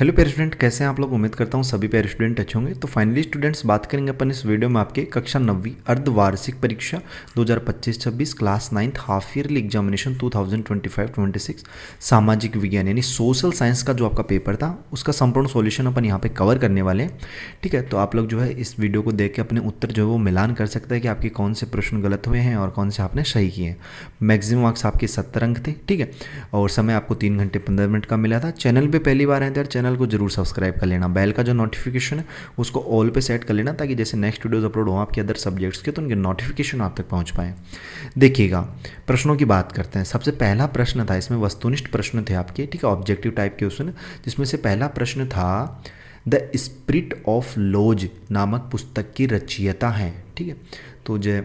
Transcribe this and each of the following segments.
Hello प्यारे student, कैसे हैं आप लोग। उम्मीद करता हूँ सभी प्यारे स्टूडेंट अच्छे होंगे। तो फाइनली स्टूडेंट्स, बात करेंगे अपन इस वीडियो में आपके कक्षा 9वीं अर्धवार्षिक परीक्षा 2025-26 class 9th half yearly examination 2025-26 सामाजिक विज्ञान यानी सोशल साइंस का जो आपका पेपर था उसका संपूर्ण सॉल्यूशन अपन यहाँ पे कवर करने वाले हैं। ठीक है, तो आप लोग जो है इस वीडियो को देख के अपने उत्तर जो है वो मिलान कर सकते हैं कि आपके कौन से प्रश्न गलत हुए हैं और कौन से आपने सही किए हैं। मैक्सिमम मार्क्स आपके 70 अंक थे। ठीक है, और समय आपको 3 घंटे 15 मिनट का मिला था। चैनल पे पहली बार है तो यार चैनल को जरूर सब्सक्राइब कर लेना। बेल का जो नोटिफिकेशन है उसको ऑल पे सेट कर लेना ताकि जैसे नेक्स्ट वीडियोस अपलोड हो आपके अदर सब्जेक्ट्स के तो उनके नोटिफिकेशन आप तक पहुंच पाए। देखिएगा, प्रश्नों की बात करते हैं। सबसे पहला प्रश्न था, इसमें वस्तुनिष्ठ प्रश्न थे आपके। ठीक है, ऑब्जेक्टिव टाइप के क्वेश्चन, जिसमें से पहला प्रश्न था द स्पिरिट ऑफ लॉज नामक पुस्तक की रचयिता हैं। ठीक है, तो जो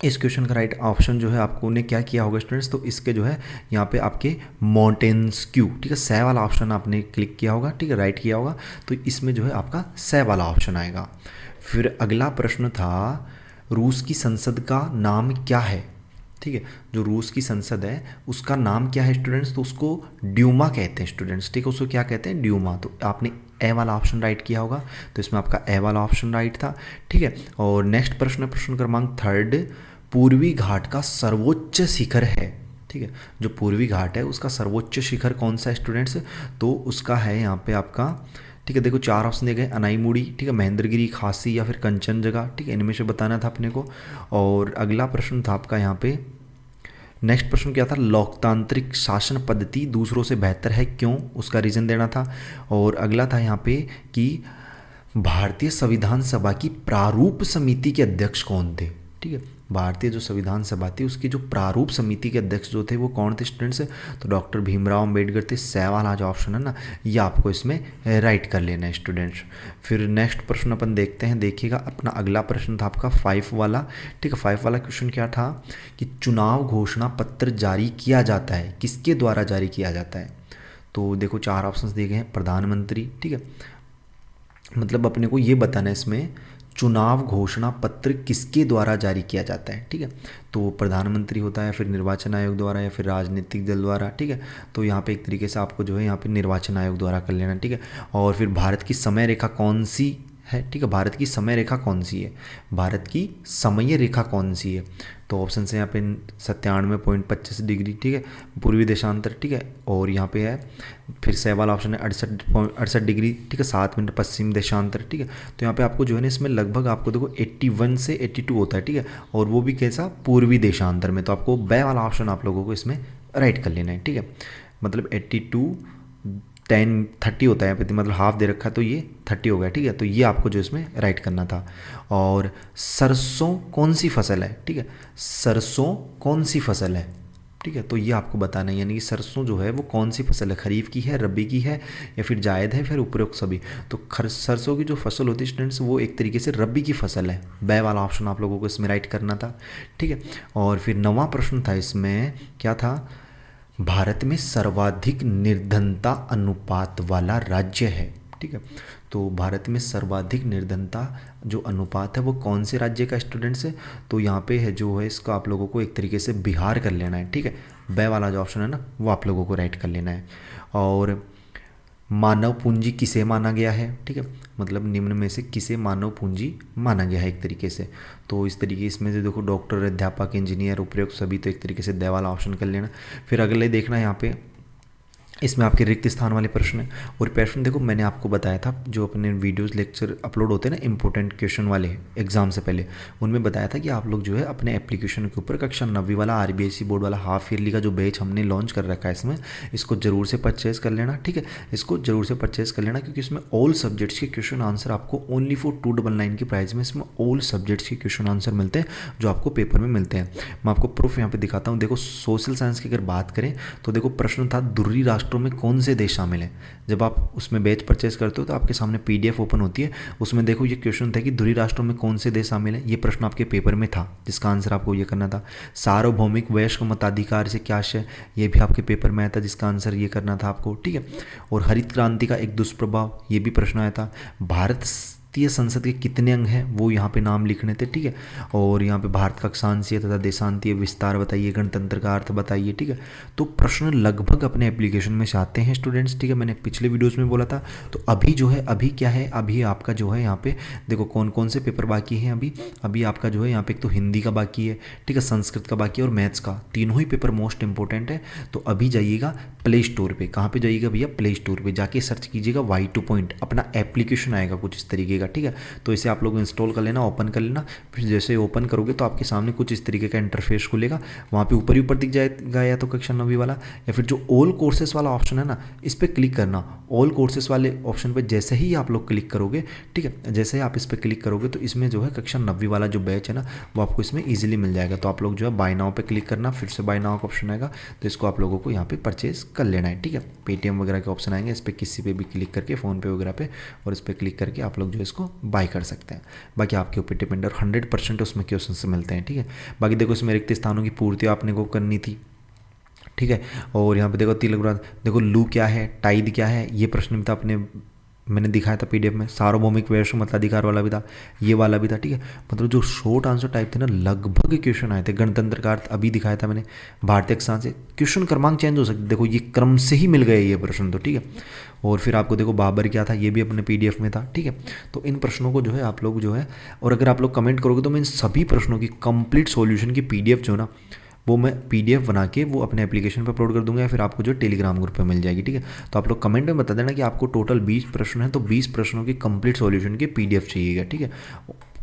इस क्वेश्चन का राइट ऑप्शन जो है आपको ने क्या किया होगा स्टूडेंट्स, तो इसके जो है यहाँ पे आपके मोंटेस्क्यू, ठीक है, सै वाला ऑप्शन आपने क्लिक किया होगा। ठीक है, राइट किया होगा, तो इसमें जो है आपका सै वाला ऑप्शन आएगा। फिर अगला प्रश्न था रूस की संसद का नाम क्या है। ठीक है, जो रूस की संसद है उसका नाम क्या है स्टूडेंट्स, तो उसको ड्यूमा कहते हैं स्टूडेंट्स। ठीक है, उसको क्या कहते हैं, ड्यूमा। तो आपने ए वाला ऑप्शन राइट किया होगा, तो इसमें आपका ए वाला ऑप्शन राइट था। ठीक है, और नेक्स्ट प्रश्न, प्रश्न क्रमांक 3, पूर्वी घाट का सर्वोच्च शिखर है। ठीक है, जो पूर्वी घाट है उसका सर्वोच्च शिखर कौन सा है स्टूडेंट्स, तो उसका है यहाँ पे आपका, ठीक है, देखो 4 ऑप्शन दिए गए, अनाईमुड़ी, ठीक है, महेंद्रगिरी, खासी या फिर कंचनजंगा। ठीक है, इनमें से बताना था अपने को। और अगला प्रश्न था आपका यहाँ पे, नेक्स्ट प्रश्न क्या था, लोकतांत्रिक शासन पद्धति दूसरों से बेहतर है क्यों, उसका रीज़न देना था। और अगला था यहाँ पे कि भारतीय संविधान सभा की प्रारूप समिति के अध्यक्ष कौन थे। ठीक है, भारतीय जो संविधान सभा थी उसकी जो प्रारूप समिति के अध्यक्ष जो थे वो कौन थे स्टूडेंट्स, तो डॉक्टर भीमराव अम्बेडकर थे। सै वाला जो ऑप्शन है ना, ये आपको इसमें राइट कर लेना है स्टूडेंट्स। फिर नेक्स्ट प्रश्न अपन देखते हैं। देखिएगा, अपना अगला प्रश्न था आपका 5 वाला। ठीक है, 5 वाला क्वेश्चन क्या था कि चुनाव घोषणा पत्र जारी किया जाता है, किसके द्वारा जारी किया जाता है। तो देखो 4 ऑप्शंस दिए गए हैं, प्रधानमंत्री। ठीक है, मतलब अपने को ये बताना है इसमें चुनाव घोषणा पत्र किसके द्वारा जारी किया जाता है। ठीक है, तो प्रधानमंत्री होता है, फिर निर्वाचन आयोग द्वारा या फिर राजनीतिक दल द्वारा। ठीक है, तो यहाँ पे एक तरीके से आपको जो है यहाँ पे निर्वाचन आयोग द्वारा कर लेना। ठीक है, और फिर भारत की समय रेखा कौन सी है। ठीक है, भारत की समय रेखा कौन सी है, भारत की समय रेखा कौन सी है, तो ऑप्शन से यहाँ पे 97.25 डिग्री। ठीक है, पूर्वी देशांतर। ठीक है, और यहाँ पे है फिर सै वाला ऑप्शन है 68 डिग्री। ठीक है, 7 मिनट पश्चिम देशांतर। ठीक है, तो यहाँ पे आपको जो है ना इसमें लगभग आपको देखो 81 से 82 होता है। ठीक है, और वो भी कैसा, पूर्वी देशांतर में। तो आपको बै वाला ऑप्शन आप लोगों को इसमें राइट कर लेना है। ठीक है, मतलब 82 10 30 होता है यहाँ पे, मतलब हाफ दे रखा है तो ये 30 हो गया। ठीक है, तो ये आपको जो इसमें राइट करना था। और सरसों कौन सी फसल है। ठीक है, सरसों कौन सी फसल है। ठीक है, तो ये आपको बताना है, यानी कि सरसों जो है वो कौन सी फसल है, खरीफ की है, रबी की है या फिर जायद है, फिर उपरोक्त सभी। तो सरसों की जो फसल होती है स्टूडेंट्स वो एक तरीके से रबी की फसल है। बै वाला ऑप्शन आप लोगों को इसमें राइट करना था। ठीक है, और फिर 9वां प्रश्न था इसमें क्या था, भारत में सर्वाधिक निर्धनता अनुपात वाला राज्य है। ठीक है, तो भारत में सर्वाधिक निर्धनता जो अनुपात है वो कौन से राज्य का स्टूडेंट्स है, तो यहाँ पे है जो है इसका आप लोगों को एक तरीके से बिहार कर लेना है। ठीक है, बै वाला जो ऑप्शन है ना वो आप लोगों को राइट कर लेना है। और मानव पूंजी किसे माना गया है। ठीक है, मतलब निम्न में से किसे मानव पूंजी माना गया है एक तरीके से, तो इस तरीके इसमें से देखो डॉक्टर, अध्यापक, इंजीनियर, उपयुक्त सभी, तो एक तरीके से दै वाला ऑप्शन कर लेना। फिर अगले देखना यहाँ पे इसमें आपके रिक्त स्थान वाले प्रश्न है। और प्रश्न देखो मैंने आपको बताया था जो अपने वीडियोस लेक्चर अपलोड होते हैं ना इंपॉर्टेंट क्वेश्चन वाले एग्जाम से पहले, उनमें बताया था कि आप लोग जो है अपने एप्लीकेशन के ऊपर कक्षा 9वीं वाला आरबीआईसी बोर्ड वाला हाफ ईयरली का जो बैच हमने लॉन्च कर रखा है इसमें, इसको जरूर से परचेज कर लेना। ठीक है, इसको जरूर से परचेज कर लेना क्योंकि इसमें ऑल सब्जेक्ट्स के क्वेश्चन आंसर आपको ओनली फॉर 299 की प्राइस में इसमें ऑल सब्जेक्ट्स के क्वेश्चन आंसर मिलते हैं जो आपको पेपर में मिलते हैं। मैं आपको प्रूफ यहाँ पे दिखाता हूँ। देखो सोशल साइंस की अगर बात करें तो देखो प्रश्न था ध्रुवी राष्ट्रों में कौन से देश शामिल है। जब आप उसमें बैच परचेज करते हो तो आपके सामने पीडीएफ ओपन होती है, उसमें देखो ये क्वेश्चन था कि ध्रुवी राष्ट्रों में कौन से देश शामिल है। ये प्रश्न आपके पेपर में था जिसका आंसर आपको ये करना था। सार्वभौमिक वयस्क मताधिकार से क्या आशय, ये भी आपके पेपर में आया था जिसका आंसर ये करना था आपको। ठीक है, और हरित क्रांति का एक दुष्प्रभाव, ये भी प्रश्न आया था। भारत भारतीय संसद के कितने अंग हैं वो यहाँ पे नाम लिखने थे, ठीक है। और यहाँ पे भारत का अक्षांशीय तथा देशांतीय विस्तार बताइए, गणतंत्र का अर्थ बताइए, ठीक है। तो प्रश्न लगभग अपने एप्लीकेशन में से आते हैं स्टूडेंट्स, ठीक है। मैंने पिछले वीडियोज़ में बोला था। तो अभी जो है, अभी क्या है, अभी आपका जो है यहाँ पे देखो कौन कौन से पेपर बाकी हैं अभी आपका जो है यहाँ पे एक तो हिंदी का बाकी है, ठीक है, संस्कृत का बाकी है और मैथ्स का, तीनों ही पेपर मोस्ट इंपॉर्टेंट है। तो अभी जाइएगा प्ले स्टोर पे, कहाँ पे जाइएगा भैया, प्ले स्टोर पे जाके सर्च कीजिएगा Y2 अपना एप्लीकेशन आएगा कुछ इस तरीके का, ठीक है। तो इसे आप लोग इंस्टॉल कर लेना, ओपन कर लेना। फिर जैसे ओपन करोगे तो आपके सामने कुछ इस तरीके का इंटरफेस खुलेगा। वहाँ पे ऊपर ही ऊपर दिख जाएगा या तो कक्षा 9वीं वाला, या फिर जो ऑल कोर्सेस वाला ऑप्शन है ना, इस पर क्लिक करना। ऑल कोर्सेस वाले ऑप्शन पर जैसे ही आप लोग क्लिक करोगे, ठीक है, जैसे ही आप इस पर क्लिक करोगे तो इसमें जो है कक्षा 9वीं वाला जो बैच है ना वो आपको इसमें ईजिली मिल जाएगा। तो आप लोग जो है बाय नाउ पे क्लिक करना, फिर से बाय नाउ का ऑप्शन आएगा, तो इसको आप लोगों को यहाँ पे परचेज कर लेना है, ठीक है। पेटीएम वगैरह के ऑप्शन आएंगे, इस पर किसी पे भी क्लिक करके, फ़ोनपे वगैरह पे, और इस पर क्लिक करके आप लोग जो है इसको बाय कर सकते हैं। बाकी आपके ऊपर डिपेंड, और 100% उसमें क्वेश्चन से मिलते हैं, ठीक है। बाकी देखो इसमें रिक्त स्थानों की पूर्ति आपने को करनी थी, ठीक है। और यहाँ पे देखो तिलक, देखो लू क्या है, टाइड क्या है, ये प्रश्न भी था अपने, मैंने दिखाया था पीडीएफ में। सार्वभौमिक वैश्विक मताधिकार वाला भी था, ये वाला भी था, ठीक है। मतलब जो शॉर्ट आंसर टाइप थे ना, लगभग क्वेश्चन आए थे। गणतंत्र का अर्थ अभी दिखाया था मैंने, भारतीय अक्षांश से क्वेश्चन क्रमांक चेंज हो सकते, देखो ये क्रम से ही मिल गए ये प्रश्न, तो ठीक है। और फिर आपको देखो बाबर क्या था, ये भी अपने पीडीएफ में था, ठीक है। तो इन प्रश्नों को जो है आप लोग जो है, और अगर आप लोग कमेंट करोगे तो मैं इन सभी प्रश्नों की कंप्लीट सॉल्यूशन की पीडीएफ जो है ना वो मैं पीडीएफ बना के वो अपने एप्लीकेशन पर अपलोड कर दूंगा, या फिर आपको जो टेलीग्राम ग्रुप पे मिल जाएगी, ठीक है। तो आप लोग कमेंट में बता देना कि आपको टोटल 20 प्रश्न है, तो 20 प्रश्नों की कंप्लीट सॉल्यूशन की पीडीएफ चाहिएगा, ठीक है,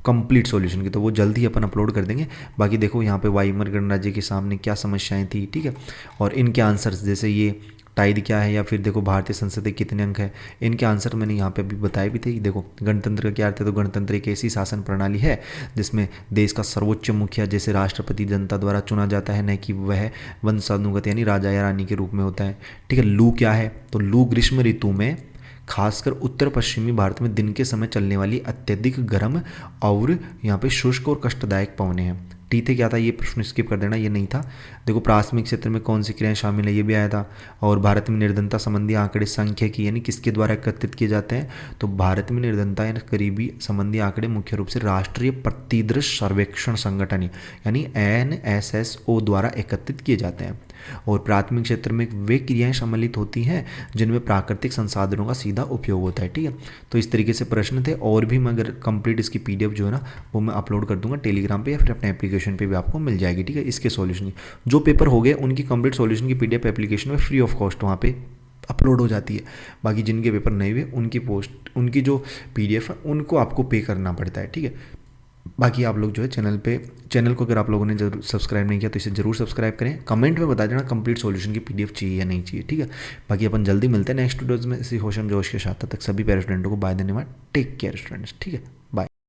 कंप्लीट सॉल्यूशन की। तो वो जल्द ही अपन अपलोड कर देंगे। बाकी देखो यहाँ पे वायुमर गणराज्य के सामने क्या समस्याएं थी, ठीक है, और इनके आंसर्स, जैसे ये टाइड क्या है, या फिर देखो भारतीय संसद के कितने अंक है, इनके आंसर मैंने यहाँ पे अभी बताए भी थे। देखो गणतंत्र का क्या अर्थ है, तो गणतंत्र एक ऐसी शासन प्रणाली है जिसमें देश का सर्वोच्च मुखिया जैसे राष्ट्रपति जनता द्वारा चुना जाता है, न कि वह वंशानुगत यानी राजा या रानी के रूप में होता है, ठीक है। लू क्या है, तो लू ग्रीष्म ऋतु में खासकर उत्तर पश्चिमी भारत में दिन के समय चलने वाली अत्यधिक गर्म और यहाँ पे शुष्क और कष्टदायक पवनें हैं। टी थे क्या था, ये प्रश्न स्किप कर देना, ये नहीं था। देखो प्राथमिक क्षेत्र में कौन सी क्रियाएं शामिल है, ये भी आया था। और भारत में निर्धनता संबंधी आंकड़े सांख्यिकी यानी किसके द्वारा एकत्रित किए जाते हैं, तो भारत में निर्धनता यानी करीबी संबंधी आंकड़े मुख्य रूप से राष्ट्रीय प्रतिदृश सर्वेक्षण संगठन यानी NSSO द्वारा एकत्रित किए जाते हैं। और प्राथमिक क्षेत्र में वे क्रियाएं सम्मिलित होती हैं जिनमें प्राकृतिक संसाधनों का सीधा उपयोग होता है, ठीक है। तो इस तरीके से प्रश्न थे, और भी मैं अगर कंप्लीट इसकी पीडीएफ जो है ना वो मैं अपलोड कर दूंगा टेलीग्राम पे, या फिर अपने एप्लीकेशन पे भी आपको मिल जाएगी, ठीक है। इसके सॉल्यूशन की जो पेपर हो गए उनकी कंप्लीट सॉल्यूशन की पीडीएफ एप्लीकेशन में फ्री ऑफ कॉस्ट वहाँ पे अपलोड हो जाती है। बाकी जिनके पेपर नहीं हुए उनकी जो पीडीएफ है उनको आपको पे करना पड़ता है, ठीक है। बाकी आप लोग जो है चैनल को अगर आप लोगों ने जरूर सब्सक्राइब नहीं किया तो इसे जरूर सब्सक्राइब करें। कमेंट में बता देना कंप्लीट सॉल्यूशन की पीडीएफ चाहिए या नहीं चाहिए, ठीक है। बाकी अपन जल्दी मिलते हैं नेक्स्ट वीडियोज़ में इसी होशम जोश के साथ। तब तक सभी पैरा स्टूडेंटों को बाय धन्यवाद, टेक केयर स्टूडेंट्स, ठीक है।